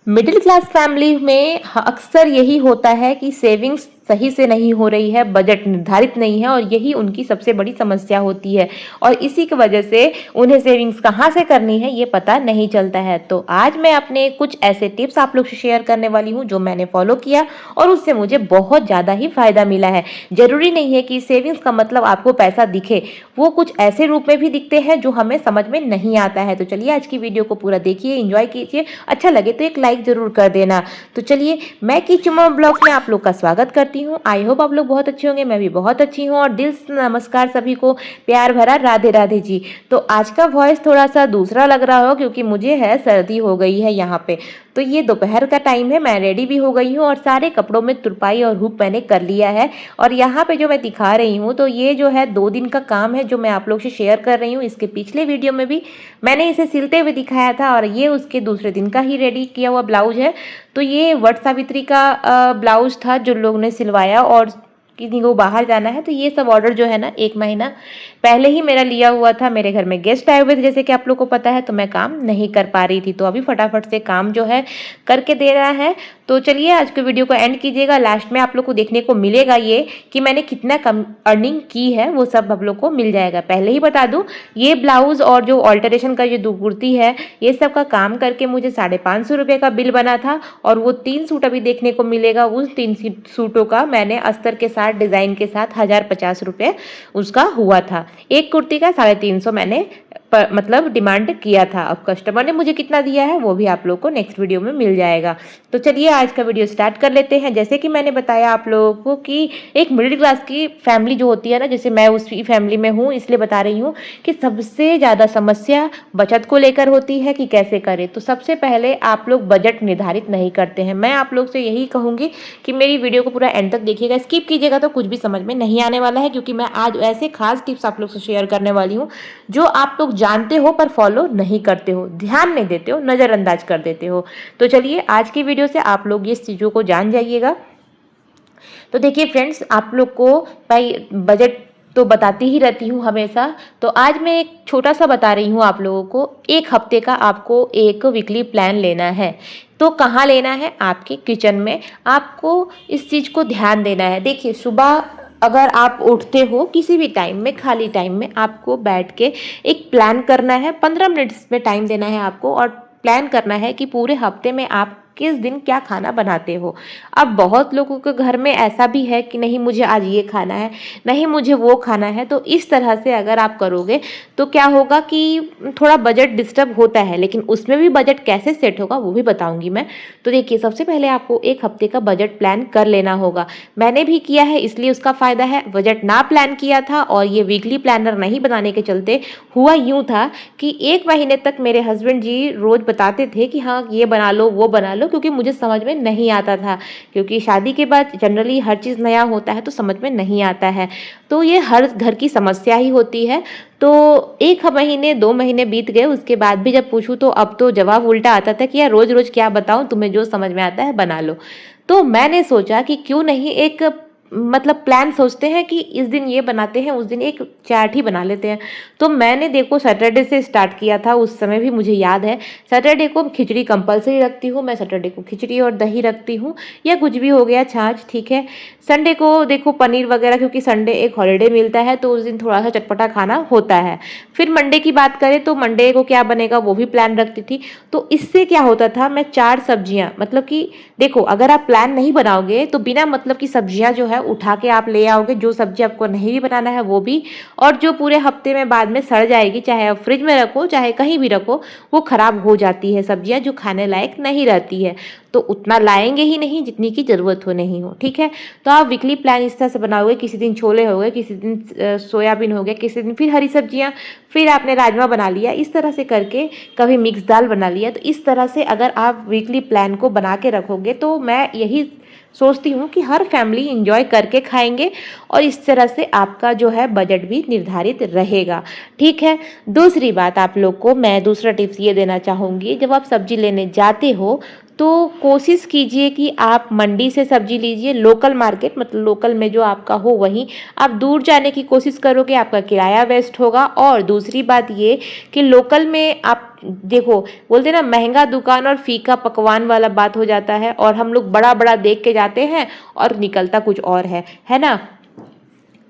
Middle class family में अक्सर यही होता है कि सेविंग्स सही से नहीं हो रही है, बजट निर्धारित नहीं है और यही उनकी सबसे बड़ी समस्या होती है। और इसी की वजह से उन्हें सेविंग्स कहाँ से करनी है ये पता नहीं चलता है। तो आज मैं अपने कुछ ऐसे टिप्स आप लोग से शेयर करने वाली हूँ जो मैंने फॉलो किया और उससे मुझे बहुत ज़्यादा ही फायदा मिला है। जरूरी नहीं है कि सेविंग्स का मतलब आपको पैसा दिखे, वो कुछ ऐसे रूप में भी दिखते हैं जो हमें समझ में नहीं आता है। तो चलिए आज की वीडियो को पूरा देखिए, एंजॉय कीजिए, अच्छा लगे तो एक लाइक जरूर कर देना। तो चलिए, मैं किचुमा ब्लॉग में आप लोग का स्वागत करती हूँ। आई होप आप लोग बहुत अच्छे होंगे, मैं भी बहुत अच्छी हूँ। और दिल से नमस्कार सभी को, प्यार भरा राधे राधे जी। तो आज का वॉइस थोड़ा सा दूसरा लग रहा हो क्योंकि मुझे है सर्दी हो गई है यहाँ पे। तो ये दोपहर का टाइम है, मैं रेडी भी हो गई हूँ और सारे कपड़ों में तुरपाई और हुक मैंने कर लिया है। और यहाँ पे जो मैं दिखा रही हूँ तो ये जो है 2 दिन का काम है जो मैं आप लोग से शेयर कर रही हूँ। इसके पिछले वीडियो में भी मैंने इसे सिलते हुए दिखाया था और ये उसके दूसरे दिन का ही रेडी किया हुआ ब्लाउज है। तो ये वट सावित्री का ब्लाउज था जो लोग ने सिलवाया और किसी को बाहर जाना है तो ये सब ऑर्डर जो है ना 1 महीना पहले ही मेरा लिया हुआ था। मेरे घर में गेस्ट आए हुए थे जैसे कि आप लोग को पता है, तो मैं काम नहीं कर पा रही थी, तो अभी फटाफट से काम जो है करके दे रहा है। तो चलिए आज के वीडियो को एंड कीजिएगा, लास्ट में आप लोग को देखने को मिलेगा ये कि मैंने कितना कम अर्निंग की है, वो सब आप लोग को मिल जाएगा। पहले ही बता दूं, ये ब्लाउज और जो ऑल्टरेशन का जो 2 कुर्ती है ये सब का काम करके मुझे 550 रुपये का बिल बना था। और वो 3 सूट अभी देखने को मिलेगा, उस 3 सूटों का मैंने अस्तर के साथ डिजाइन के साथ 1050 रुपये उसका हुआ था। एक कुर्ती का 350 मैंने मतलब डिमांड किया था। अब कस्टमर ने मुझे कितना दिया है वो भी आप लोग को नेक्स्ट वीडियो में मिल जाएगा। तो चलिए आज का वीडियो स्टार्ट कर लेते हैं। जैसे कि मैंने बताया आप लोगों को कि एक मिडिल क्लास की फैमिली जो होती है ना, जैसे मैं उसी फैमिली में हूँ इसलिए बता रही हूँ कि सबसे ज़्यादा समस्या बचत को लेकर होती है कि कैसे करें। तो सबसे पहले आप लोग बजट निर्धारित नहीं करते हैं। मैं आप लोग से यही कहूँगी कि मेरी वीडियो को पूरा एंड तक देखिएगा, स्किप कीजिएगा तो कुछ भी समझ में नहीं आने वाला है, क्योंकि मैं आज ऐसे खास टिप्स आप लोग से शेयर करने वाली हूँ जो आप लोग जानते हो पर फॉलो नहीं करते हो, ध्यान नहीं देते हो, नज़रअंदाज कर देते हो। तो चलिए आज की वीडियो से आप लोग ये चीज़ों को जान जाइएगा। तो देखिए फ्रेंड्स, आप लोग को भाई बजट तो बताती ही रहती हूँ हमेशा, तो आज मैं एक छोटा सा बता रही हूँ आप लोगों को। 1 हफ्ते का आपको एक वीकली प्लान लेना है। तो कहाँ लेना है? आपके किचन में आपको इस चीज़ को ध्यान देना है। देखिए, सुबह अगर आप उठते हो किसी भी टाइम में, खाली टाइम में आपको बैठ के एक प्लान करना है। 15 मिनट्स में टाइम देना है आपको और प्लान करना है कि पूरे हफ्ते में आप किस दिन क्या खाना बनाते हो। अब बहुत लोगों के घर में ऐसा भी है कि नहीं मुझे आज ये खाना है, नहीं मुझे वो खाना है। तो इस तरह से अगर आप करोगे तो क्या होगा कि थोड़ा बजट डिस्टर्ब होता है, लेकिन उसमें भी बजट कैसे सेट होगा वो भी बताऊंगी मैं। तो देखिए, सबसे पहले आपको 1 हफ्ते का बजट प्लान कर लेना होगा। मैंने भी किया है इसलिए उसका फ़ायदा है। बजट ना प्लान किया था और ये वीकली प्लानर नहीं बनाने के चलते हुआ यूँ था कि 1 महीने तक मेरे हस्बैंड जी रोज़ बताते थे कि हाँ ये बना लो वो बना लो, क्योंकि मुझे समझ में नहीं आता था। क्योंकि शादी के बाद जनरली हर चीज़ नया होता है तो समझ में नहीं आता है। तो ये हर घर की समस्या ही होती है। तो 1 महीने 2 महीने बीत गए, उसके बाद भी जब पूछूं तो अब तो जवाब उल्टा आता था कि यार रोज़ रोज़ क्या बताऊं, तुम्हें जो समझ में आता है बना लो। तो मैंने सोचा कि क्यों नहीं एक मतलब प्लान सोचते हैं कि इस दिन ये बनाते हैं, उस दिन एक चाट ही बना लेते हैं। तो मैंने देखो सैटरडे से स्टार्ट किया था, उस समय भी मुझे याद है। सैटरडे को खिचड़ी कंपलसरी रखती हूँ मैं, सैटरडे को खिचड़ी और दही रखती हूँ या कुछ भी हो गया, छाछ, ठीक है। संडे को देखो पनीर वगैरह, क्योंकि संडे एक हॉलीडे मिलता है तो उस दिन थोड़ा सा चटपटा खाना होता है। फिर मंडे की बात करें तो मंडे को क्या बनेगा वो भी प्लान रखती थी। तो इससे क्या होता था, मैं 4 सब्जियां, मतलब कि देखो अगर आप प्लान नहीं बनाओगे तो बिना मतलब की सब्जियां जो है उठा के आप ले आओगे, जो सब्जी आपको नहीं भी बनाना है वो भी, और जो पूरे हफ्ते में बाद में सड़ जाएगी, चाहे आप फ्रिज में रखो चाहे कहीं भी रखो, वो खराब हो जाती है सब्जियां, जो खाने लायक नहीं रहती है। तो उतना लाएंगे ही नहीं जितनी की ज़रूरत हो नहीं हो, ठीक है। तो आप वीकली प्लान इस तरह से बनाओगे, किसी दिन छोले हो गए, किसी दिन सोयाबीन हो गया, किसी दिन फिर हरी सब्जियां, फिर आपने राजमा बना लिया, इस तरह से करके कभी मिक्स दाल बना लिया। तो इस तरह से अगर आप वीकली प्लान को बना के रखोगे तो मैं यही सोचती हूँ कि हर फैमिली इंजॉय करके खाएंगे और इस तरह से आपका जो है बजट भी निर्धारित रहेगा, ठीक है। दूसरी बात, आप लोग को मैं दूसरा टिप्स ये देना चाहूँगी, जब आप सब्जी लेने जाते हो तो कोशिश कीजिए कि आप मंडी से सब्जी लीजिए, लोकल मार्केट, मतलब लोकल में जो आपका हो वहीं। आप दूर जाने की कोशिश करोगे, आपका किराया वेस्ट होगा। और दूसरी बात ये कि लोकल में आप देखो, बोलते ना महंगा दुकान और फीका पकवान वाला बात हो जाता है, और हम लोग बड़ा बड़ा देख के जाते हैं और निकलता कुछ और है ना।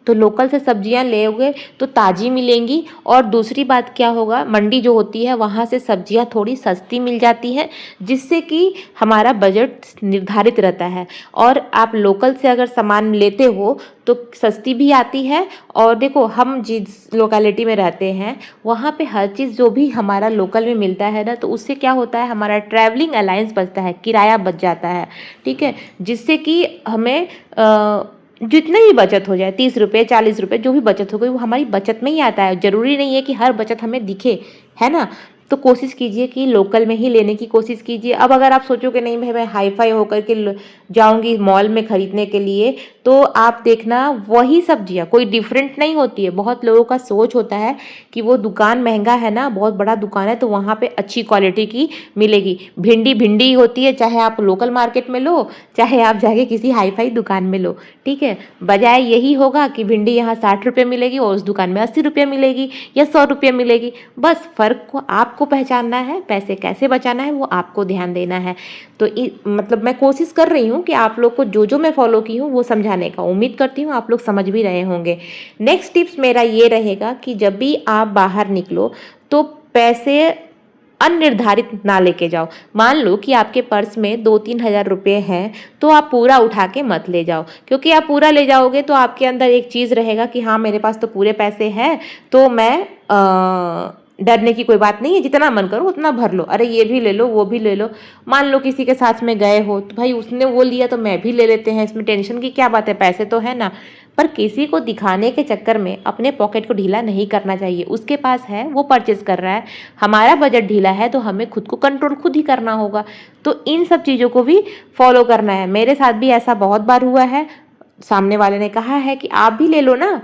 तो लोकल से सब्जियां लेओगे तो ताज़ी मिलेंगी। और दूसरी बात क्या होगा, मंडी जो होती है वहाँ से सब्जियां थोड़ी सस्ती मिल जाती हैं, जिससे कि हमारा बजट निर्धारित रहता है। और आप लोकल से अगर सामान लेते हो तो सस्ती भी आती है। और देखो, हम जिस लोकेलिटी में रहते हैं वहाँ पे हर चीज़ जो भी हमारा लोकल में मिलता है ना, तो उससे क्या होता है, हमारा ट्रैवलिंग अलाउंस बचता है, किराया बच जाता है, ठीक है। जिससे कि हमें जितनी भी बचत हो जाए, 30 रुपये 40 रुपये जो भी बचत हो गई वो हमारी बचत में ही आता है। ज़रूरी नहीं है कि हर बचत हमें दिखे, है ना। तो कोशिश कीजिए कि लोकल में ही लेने की कोशिश कीजिए। अब अगर आप सोचोगे नहीं भाई मैं हाई फाई होकर के जाऊंगी मॉल में ख़रीदने के लिए, तो आप देखना वही सब्जियां कोई डिफरेंट नहीं होती है। बहुत लोगों का सोच होता है कि वो दुकान महंगा है ना, बहुत बड़ा दुकान है तो वहाँ पे अच्छी क्वालिटी की मिलेगी। भिंडी भिंडी होती है, चाहे आप लोकल मार्केट में लो, चाहे आप जाके किसी हाई फाई दुकान में लो, ठीक है। बजाय यही होगा कि भिंडी यहाँ 60 रुपये मिलेगी और उस दुकान में 80 रुपये मिलेगी या 100 रुपये मिलेगी। बस फ़र्क को आपको पहचानना है, पैसे कैसे बचाना है वो आपको ध्यान देना है। तो मतलब मैं कोशिश कर रही हूँ कि आप लोग को जो जो मैं फॉलो की हूँ वो समझाने का, उम्मीद करती हूँ आप लोग समझ भी रहे होंगे। नेक्स्ट टिप्स मेरा ये रहेगा कि जब भी आप बाहर निकलो तो पैसे अनिर्धारित ना लेके जाओ। मान लो कि आपके पर्स में 2-3 हज़ार रुपये हैं, तो आप पूरा उठा के मत ले जाओ, क्योंकि आप पूरा ले जाओगे तो आपके अंदर एक चीज़ रहेगा कि हाँ मेरे पास तो पूरे पैसे हैं, तो मैं डरने की कोई बात नहीं है, जितना मन करो उतना भर लो, अरे ये भी ले लो वो भी ले लो। मान लो किसी के साथ में गए हो तो भाई उसने वो लिया तो मैं भी ले लेते हैं, इसमें टेंशन की क्या बात है, पैसे तो है ना। पर किसी को दिखाने के चक्कर में अपने पॉकेट को ढीला नहीं करना चाहिए। उसके पास है, वो परचेज कर रहा है, हमारा बजट ढीला है तो हमें खुद को कंट्रोल खुद ही करना होगा। तो इन सब चीज़ों को भी फॉलो करना है। मेरे साथ भी ऐसा बहुत बार हुआ है, सामने वाले ने कहा है कि आप भी ले लो ना,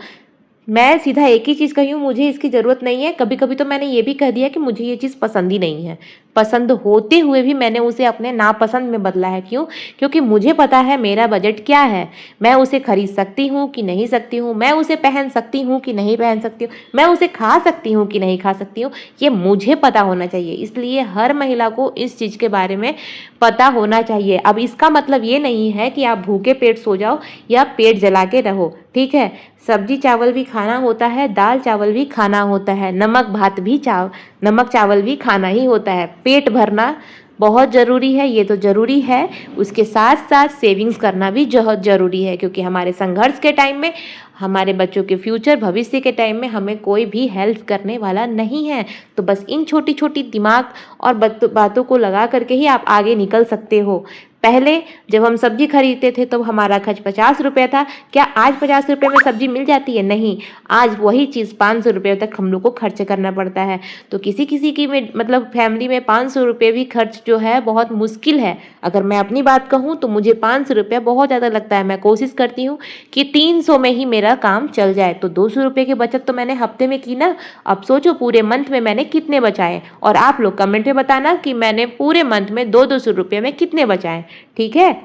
मैं सीधा एक ही चीज़ कही हूँ, मुझे इसकी ज़रूरत नहीं है। कभी कभी तो मैंने ये भी कह दिया कि मुझे ये चीज़ पसंद ही नहीं है। पसंद होते हुए भी मैंने उसे अपने नापसंद में बदला है। क्यों? क्योंकि मुझे पता है मेरा बजट क्या है, मैं उसे खरीद सकती हूँ कि नहीं सकती हूँ, मैं उसे पहन सकती हूँ कि नहीं पहन सकती हूँ, मैं उसे खा सकती हूँ कि नहीं खा सकती हूँ, ये मुझे पता होना चाहिए। इसलिए हर महिला को इस चीज़ के बारे में पता होना चाहिए। अब इसका मतलब ये नहीं है कि आप भूखे पेट सो जाओ या पेट जला के रहो, ठीक है। सब्जी चावल भी खाना होता है, दाल चावल भी खाना होता है, नमक चावल भी खाना ही होता है। पेट भरना बहुत ज़रूरी है, ये तो ज़रूरी है। उसके साथ साथ सेविंग्स करना भी बहुत ज़रूरी है, क्योंकि हमारे संघर्ष के टाइम में, हमारे बच्चों के फ्यूचर भविष्य के टाइम में हमें कोई भी हेल्प करने वाला नहीं है। तो बस इन छोटी छोटी दिमाग और बातों को लगा करके ही आप आगे निकल सकते हो। पहले जब हम सब्जी खरीदते थे तो हमारा खर्च 50 रुपये था। क्या आज 50 रुपये में सब्जी मिल जाती है? नहीं, आज वही चीज़ 500 रुपये तक हम लोग को खर्च करना पड़ता है। तो किसी किसी की में मतलब फैमिली में 500 रुपये भी खर्च जो है बहुत मुश्किल है। अगर मैं अपनी बात कहूँ तो मुझे 500 रुपये बहुत ज़्यादा लगता है। मैं कोशिश करती हूँ कि 300 में ही मेरा काम चल जाए। तो 200 रुपये की बचत तो मैंने हफ्ते में की ना। अब सोचो पूरे मंथ में मैंने कितने बचाए, और आप लोग कमेंट में बताना कि मैंने पूरे मंथ में 200 रुपये में कितने बचाए, ठीक है।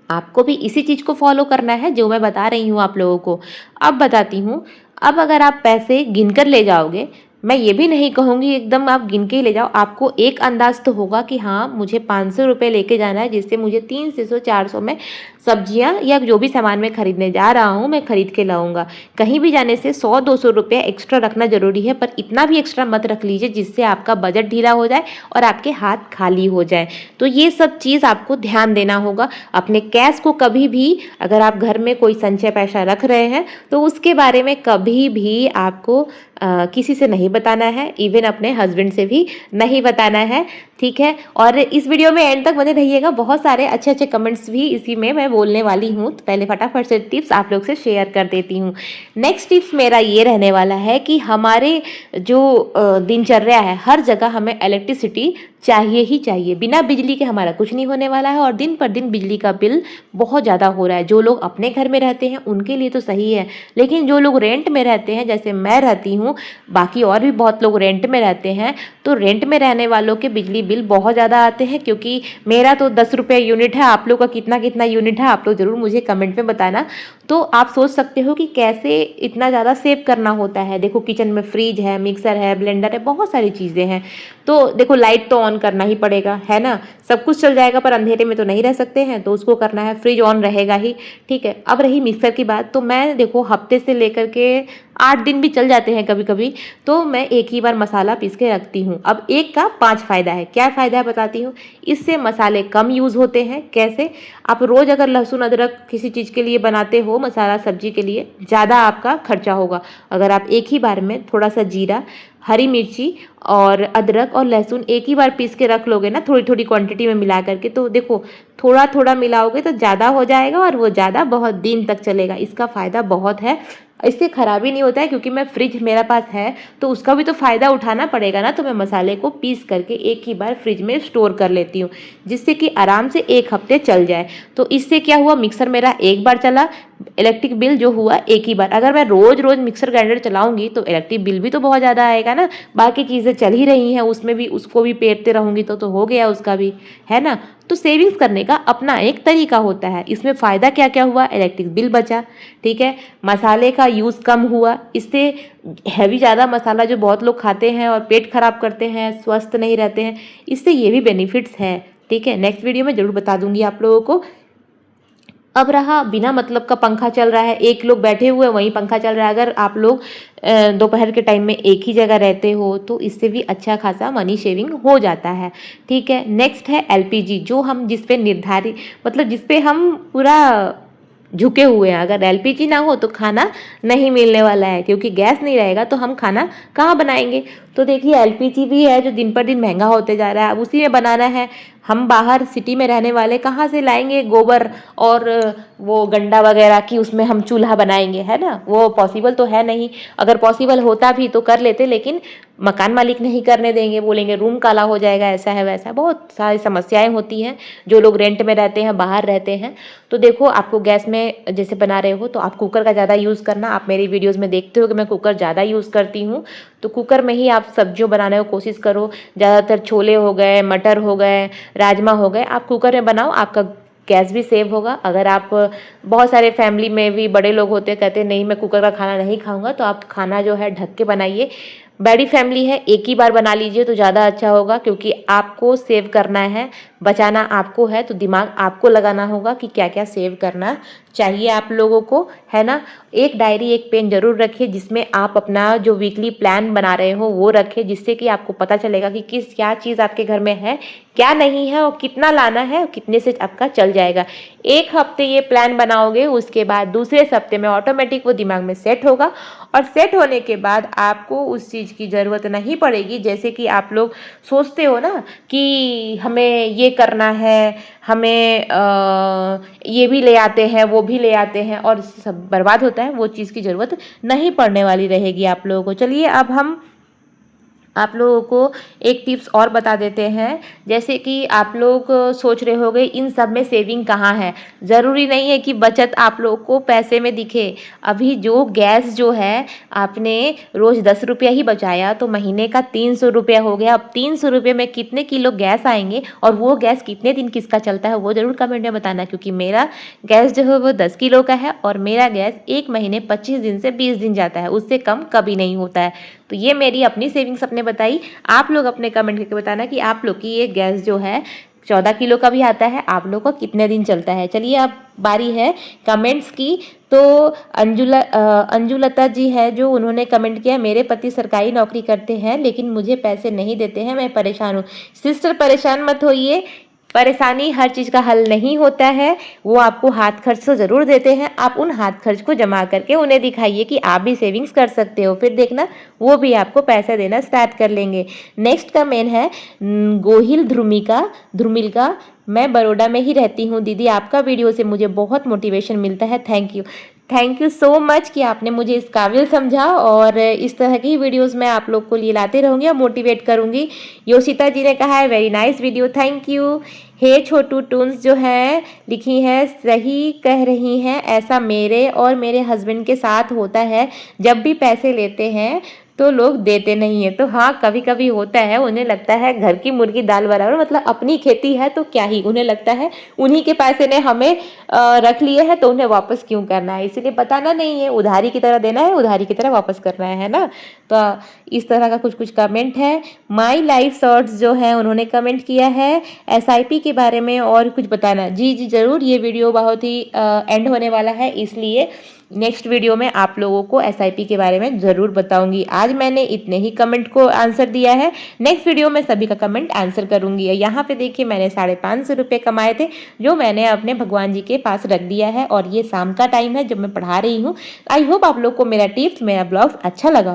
आपको भी इसी चीज़ को फॉलो करना है जो मैं बता रही हूँ आप लोगों को। अब बताती हूँ। अब अगर आप पैसे गिनकर ले जाओगे, मैं ये भी नहीं कहूँगी एकदम आप गिन के ही ले जाओ, आपको एक अंदाज तो होगा कि हाँ मुझे 500 रुपये लेके जाना है, जिससे मुझे 300-400 में सब्जियां या जो भी सामान मैं खरीदने जा रहा हूँ मैं खरीद के लाऊंगा। कहीं भी जाने से 100-200 रुपये एक्स्ट्रा रखना ज़रूरी है, पर इतना भी एक्स्ट्रा मत रख लीजिए जिससे आपका बजट ढीला हो जाए और आपके हाथ खाली हो जाए। तो ये सब चीज़ आपको ध्यान देना होगा। अपने कैश को कभी भी, अगर आप घर में कोई संचय पैसा रख रहे हैं तो उसके बारे में कभी भी आपको किसी से नहीं बताना है, इवन अपने हस्बैंड से भी नहीं बताना है, ठीक है। और इस वीडियो में एंड तक बने रहिएगा, बहुत सारे अच्छे अच्छे कमेंट्स भी इसी में मैं बोलने वाली हूँ। तो पहले फटाफट से टिप्स आप लोग से शेयर कर देती हूँ। नेक्स्ट टिप्स मेरा ये रहने वाला है कि हमारे जो दिनचर्या है, हर जगह हमें इलेक्ट्रिसिटी चाहिए ही चाहिए। बिना बिजली के हमारा कुछ नहीं होने वाला है और दिन पर दिन बिजली का बिल बहुत ज़्यादा हो रहा है। जो लोग अपने घर में रहते हैं उनके लिए तो सही है, लेकिन जो लोग रेंट में रहते हैं, जैसे मैं रहती हूँ, बाकी और भी बहुत लोग रेंट में रहते हैं, तो रेंट में रहने वालों के बिजली बिल बहुत ज़्यादा आते हैं। क्योंकि मेरा तो 10 रुपये यूनिट है, आप लोग का कितना कितना यूनिट है आप लोग ज़रूर मुझे कमेंट में बताना। तो आप सोच सकते हो कि कैसे इतना ज़्यादा सेव करना होता है। देखो किचन में फ्रिज है, मिक्सर है, ब्लेंडर है, बहुत सारी चीज़ें हैं। तो देखो लाइट तो ऑन करना ही पड़ेगा, है ना। सब कुछ चल जाएगा पर अंधेरे में तो नहीं रह सकते हैं, तो उसको करना है। फ्रिज ऑन रहेगा ही, ठीक है। अब रही मिक्सर की बात, तो मैं देखो हफ्ते से लेकर के 8 दिन भी चल जाते हैं कभी कभी, तो मैं एक ही बार मसाला पीस के रखती हूँ। अब एक का 5 फ़ायदा है। क्या फ़ायदा है बताती हूँ। इससे मसाले कम यूज़ होते हैं। कैसे? आप रोज़ अगर लहसुन अदरक किसी चीज़ के लिए बनाते हो, मसाला सब्जी के लिए, ज़्यादा आपका खर्चा होगा। अगर आप एक ही बार में थोड़ा सा जीरा, हरी मिर्ची और अदरक और लहसुन एक ही बार पीस के रख लोगे ना, थोड़ी थोड़ी क्वांटिटी में मिला करके, तो देखो थोड़ा थोड़ा मिलाओगे तो ज़्यादा हो जाएगा और वो ज़्यादा बहुत दिन तक चलेगा। इसका फ़ायदा बहुत है। इससे खराबी नहीं होता है, क्योंकि मैं फ्रिज मेरा पास है तो उसका भी तो फ़ायदा उठाना पड़ेगा ना। तो मैं मसाले को पीस करके एक ही बार फ्रिज में स्टोर कर लेती हूँ, जिससे कि आराम से 1 हफ्ते चल जाए। तो इससे क्या हुआ, मिक्सर मेरा एक बार चला, इलेक्ट्रिक बिल जो हुआ एक ही बार। अगर मैं रोज़ रोज़ मिक्सर ग्राइंडर चलाऊंगी तो इलेक्ट्रिक बिल भी तो बहुत ज़्यादा आएगा ना। बाकी चीज़ें चल ही रही हैं, उसमें भी उसको भी पेरते रहूँगी तो हो गया उसका भी, है ना। तो सेविंग्स करने का अपना एक तरीका होता है। इसमें फ़ायदा क्या क्या हुआ, इलेक्ट्रिक बिल बचा, ठीक है, मसाले का यूज़ कम हुआ। इससे हैवी ज़्यादा मसाला जो बहुत लोग खाते हैं और पेट खराब करते हैं, स्वस्थ नहीं रहते हैं, इससे ये भी बेनिफिट्स है, ठीक है। नेक्स्ट वीडियो में ज़रूर बता दूंगी आप लोगों को। अब रहा बिना मतलब का पंखा चल रहा है, एक लोग बैठे हुए वहीं पंखा चल रहा है। अगर आप लोग दोपहर के टाइम में एक ही जगह रहते हो तो इससे भी अच्छा खासा मनी शेविंग हो जाता है, ठीक है। नेक्स्ट है एलपीजी, जो हम जिस पे निर्धारित मतलब जिस पे हम पूरा झुके हुए हैं। अगर एलपीजी ना हो तो खाना नहीं मिलने वाला है, क्योंकि गैस नहीं रहेगा तो हम खाना कहाँ बनाएंगे। तो देखिए एलपीजी भी है जो दिन पर दिन महंगा होते जा रहा है, अब उसी में बनाना है। हम बाहर सिटी में रहने वाले कहाँ से लाएंगे गोबर और वो गंडा वगैरह की उसमें हम चूल्हा बनाएंगे, है ना। वो पॉसिबल तो है नहीं। अगर पॉसिबल होता भी तो कर लेते, लेकिन मकान मालिक नहीं करने देंगे, बोलेंगे रूम काला हो जाएगा, ऐसा है वैसा है, बहुत सारी समस्याएं होती हैं जो लोग रेंट में रहते हैं, बाहर रहते हैं। तो देखो आपको गैस में जैसे बना रहे हो तो आप कुकर का ज़्यादा यूज़ करना। आप मेरी वीडियोज़ में देखते हो कि मैं कुकर ज़्यादा यूज़ करती हूँ, तो कुकर में ही आप सब्जियों बनाने की कोशिश करो। ज़्यादातर छोले हो गए, मटर हो गए, राजमा हो गए, आप कुकर में बनाओ, आपका गैस भी सेव होगा। अगर आप बहुत सारे फैमिली में भी बड़े लोग होते हैं, कहते हैं नहीं मैं कुकर का खाना नहीं खाऊंगा, तो आप खाना जो है ढक के बनाइए। बड़ी फैमिली है, एक ही बार बना लीजिए तो ज़्यादा अच्छा होगा, क्योंकि आपको सेव करना है, बचाना आपको है, तो दिमाग आपको लगाना होगा कि क्या क्या सेव करना चाहिए आप लोगों को, है ना। एक डायरी एक पेन जरूर रखिए जिसमें आप अपना जो वीकली प्लान बना रहे हो वो रखें, जिससे कि आपको पता चलेगा कि क्या चीज़ आपके घर में है, क्या नहीं है, और कितना लाना है और कितने से आपका चल जाएगा। 1 हफ्ते ये प्लान बनाओगे, उसके बाद दूसरे हफ्ते में ऑटोमेटिक वो दिमाग में सेट होगा, और सेट होने के बाद आपको उस चीज़ की ज़रूरत नहीं पड़ेगी। जैसे कि आप लोग सोचते हो ना कि हमें ये करना है, हमें ये भी ले आते हैं, वो भी ले आते हैं, और सब बर्बाद होता है, वो चीज़ की ज़रूरत नहीं पड़ने वाली रहेगी आप लोगों को। चलिए अब हम आप लोगों को एक टिप्स और बता देते हैं। जैसे कि आप लोग सोच रहे होंगे इन सब में सेविंग कहाँ है। ज़रूरी नहीं है कि बचत आप लोग को पैसे में दिखे। अभी जो गैस जो है, आपने रोज़ 10 रुपया ही बचाया तो महीने का 300 रुपया हो गया। अब 300 रुपये में कितने किलो गैस आएंगे, और वो गैस कितने दिन किसका चलता है वो ज़रूर कमेंट में बताना। क्योंकि मेरा गैस जो है वो 10 किलो का है, और मेरा गैस एक महीने 25 दिन से 20 दिन जाता है, उससे कम कभी नहीं होता है। तो ये मेरी अपनी सेविंग्स अपने बताई। आप लोग अपने कमेंट करके बताना कि आप लोग की ये गैस जो है 14 किलो का भी आता है, आप लोग को कितने दिन चलता है। चलिए अब बारी है कमेंट्स की। तो अंजुलता जी है जो उन्होंने कमेंट किया, मेरे पति सरकारी नौकरी करते हैं लेकिन मुझे पैसे नहीं देते हैं, मैं परेशान हूँ। सिस्टर परेशान मत होइए, परेशानी हर चीज़ का हल नहीं होता है। वो आपको हाथ खर्च तो ज़रूर देते हैं, आप उन हाथ खर्च को जमा करके उन्हें दिखाइए कि आप भी सेविंग्स कर सकते हो, फिर देखना वो भी आपको पैसा देना स्टार्ट कर लेंगे। नेक्स्ट का मेन है गोहिल ध्रुमिल का, मैं बड़ौदा में ही रहती हूँ दीदी, आपका वीडियो से मुझे बहुत मोटिवेशन मिलता है, thank you. Thank you so much कि आपने मुझे इस काबिल समझा, और इस तरह की वीडियोस मैं आप लोग को लिए लाते रहूँगी और मोटिवेट करूँगी। योशिता जी ने कहा है very nice video, thank you. Hey Chhotu toons जो है लिखी है, सही कह रही हैं, ऐसा मेरे और मेरे हस्बैंड के साथ होता है। जब भी पैसे लेते हैं तो लोग देते नहीं है। तो हाँ, कभी कभी होता है, उन्हें लगता है घर की मुर्गी दाल बराबर, मतलब अपनी खेती है तो क्या ही, उन्हें लगता है उन्हीं के पैसे ने हमें रख लिए हैं तो उन्हें वापस क्यों करना है, इसीलिए बताना नहीं है, उधारी की तरह देना है, उधारी की तरह वापस करना है ना। तो इस तरह का कुछ कुछ कमेंट है। माई लाइफ शॉर्ट्स जो है उन्होंने कमेंट किया है एसआईपी के बारे में और कुछ बताना। जी जी ज़रूर, ये वीडियो बहुत ही एंड होने वाला है, इसलिए नेक्स्ट वीडियो में आप लोगों को एसआईपी के बारे में ज़रूर बताऊंगी। आज मैंने इतने ही कमेंट को आंसर दिया है, नेक्स्ट वीडियो में सभी का कमेंट आंसर करूंगी। यहाँ पे देखिए मैंने 550 रुपये कमाए थे, जो मैंने अपने भगवान जी के पास रख दिया है, और ये शाम का टाइम है जब मैं पढ़ा रही हूँ। आई होप आप लोग को मेरा टिप्स, मेरा ब्लॉग अच्छा लगा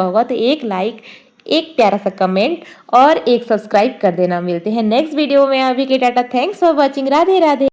होगा तो एक लाइक, एक प्यारा सा कमेंट और एक सब्सक्राइब कर देना। मिलते हैं नेक्स्ट वीडियो में, अभी के Tata, thanks for watching, Radhe Radhe.